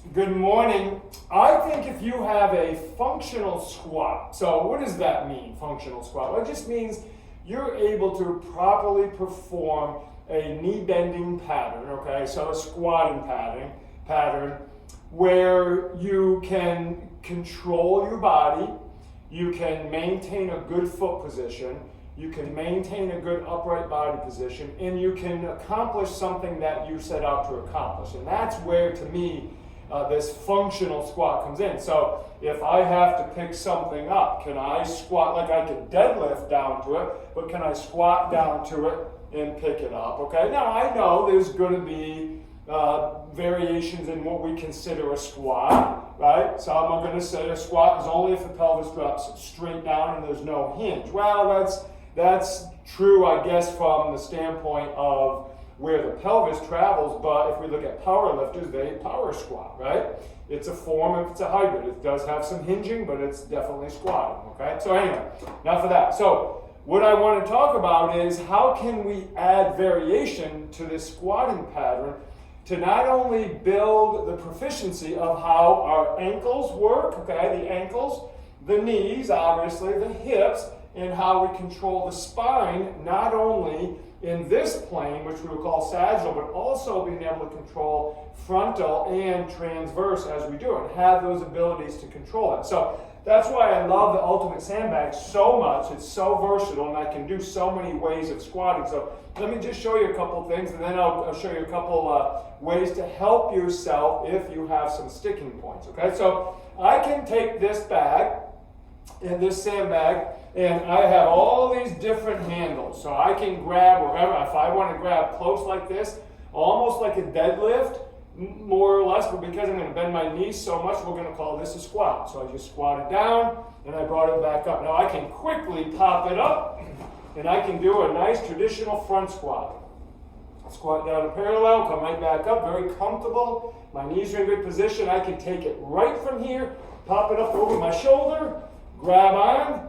Good morning. I think if you have a functional squat, so what does that mean, functional squat? Well, it just means you're able to properly perform a knee bending pattern, okay? So a squatting pattern where you can control your body, you can maintain a good foot position, you can maintain a good upright body position, and you can accomplish something that you set out to accomplish. And that's where, to me, this functional squat comes in. So if I have to pick something up, can I squat like I could deadlift down to it, but can I squat down to it and pick it up? Okay, now I know there's going to be variations in what we consider a squat, right? So I'm going to say a squat is only if the pelvis drops straight down and there's no hinge. Well, that's true, I guess, from the standpoint of where the pelvis travels, but if we look at power lifters, they power squat, right? It's a form, it's a hybrid. It does have some hinging, but it's definitely squatting, okay? So anyway, enough of that. So what I want to talk about is how can we add variation to this squatting pattern to not only build the proficiency of how our ankles work, okay, the ankles, the knees, obviously, the hips, and how we control the spine, not only in this plane, which we would call sagittal, but also being able to control frontal and transverse as we do it, and have those abilities to control it. So that's why I love the Ultimate Sandbag so much. It's so versatile, and I can do so many ways of squatting. So let me just show you a couple things, and then I'll show you a couple ways to help yourself if you have some sticking points, okay? So I can take this bag, and this sandbag, and I have all these different handles. So I can grab wherever, if I want to grab close like this, almost like a deadlift, more or less, but because I'm going to bend my knees so much, we're going to call this a squat. So I just squatted down, and I brought it back up. Now I can quickly pop it up, and I can do a nice traditional front squat. Squat down in parallel, come right back up, very comfortable. My knees are in good position. I can take it right from here, pop it up over my shoulder, grab on.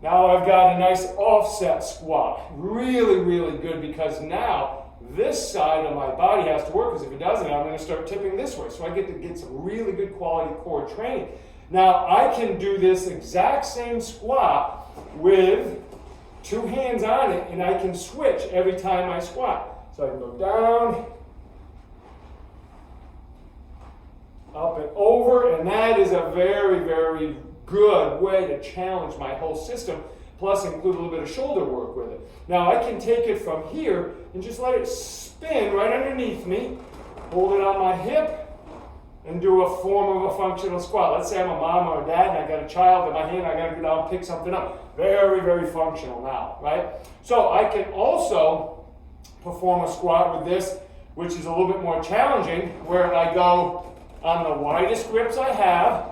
Now I've got a nice offset squat. Really, really good, because now this side of my body has to work, because if it doesn't, I'm going to start tipping this way. So I get to get some really good quality core training. Now I can do this exact same squat with two hands on it, and I can switch every time I squat. So I can go down, up and over, and that is a very, very good way to challenge my whole system, plus include a little bit of shoulder work with it. Now I can take it from here and just let it spin right underneath me, hold it on my hip, and do a form of a functional squat. Let's say I'm a mom or a dad and I got a child in my hand, I gotta go down and pick something up. Very, very functional now, right? So I can also perform a squat with this, which is a little bit more challenging, where I go on the widest grips I have.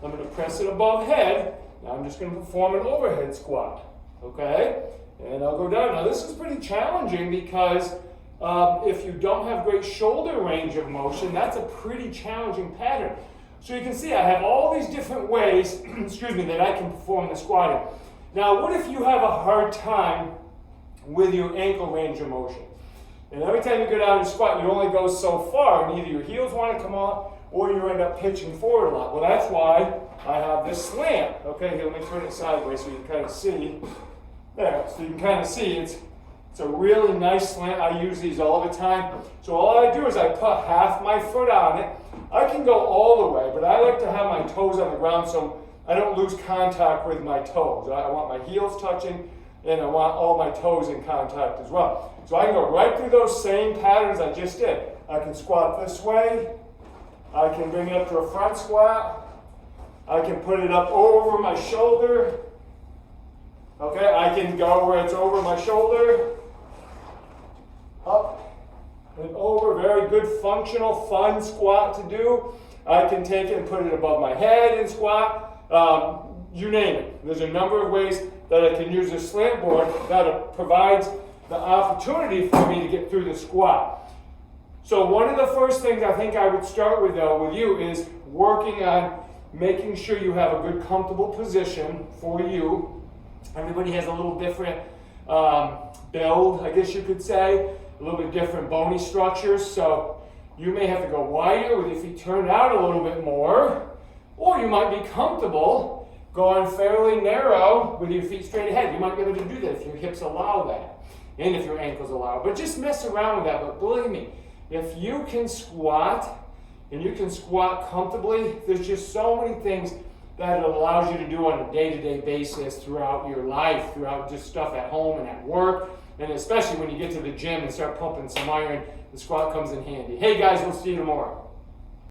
I'm going to press it above head. Now I'm just going to perform an overhead squat, okay? And I'll go down. Now this is pretty challenging because if you don't have great shoulder range of motion, that's a pretty challenging pattern. So you can see I have all these different ways, excuse me, that I can perform the squatting. Now what if you have a hard time with your ankle range of motion? And every time you go down and squat, you only go so far, and either your heels want to come off, or you end up pitching forward a lot. Well, that's why I have this slant. Okay, here, let me turn it sideways so you can kind of see. There, so you can kind of see it's a really nice slant. I use these all the time. So all I do is I put half my foot on it. I can go all the way, but I like to have my toes on the ground so I don't lose contact with my toes. I want my heels touching, and I want all my toes in contact as well. So I can go right through those same patterns I just did. I can squat this way. I can bring it up to a front squat. I can put it up over my shoulder. Okay, I can go where it's over my shoulder. Up and over. Very good functional, fun squat to do. I can take it and put it above my head and squat. You name it. There's a number of ways that I can use this slant board that provides the opportunity for me to get through the squat. So one of the first things I think I would start with, though, with you is working on making sure you have a good, comfortable position for you. Everybody has a little different build, I guess you could say, a little bit different bony structures. So You may have to go wider with your feet turned out a little bit more, or you might be comfortable going fairly narrow with your feet straight ahead. You might be able to do that if your hips allow that, and if your ankles allow it. But just mess around with that. But believe me, if you can squat, and you can squat comfortably, there's just so many things that it allows you to do on a day-to-day basis throughout your life, throughout just stuff at home and at work, and especially when you get to the gym and start pumping some iron, the squat comes in handy. Hey guys, we'll see you tomorrow.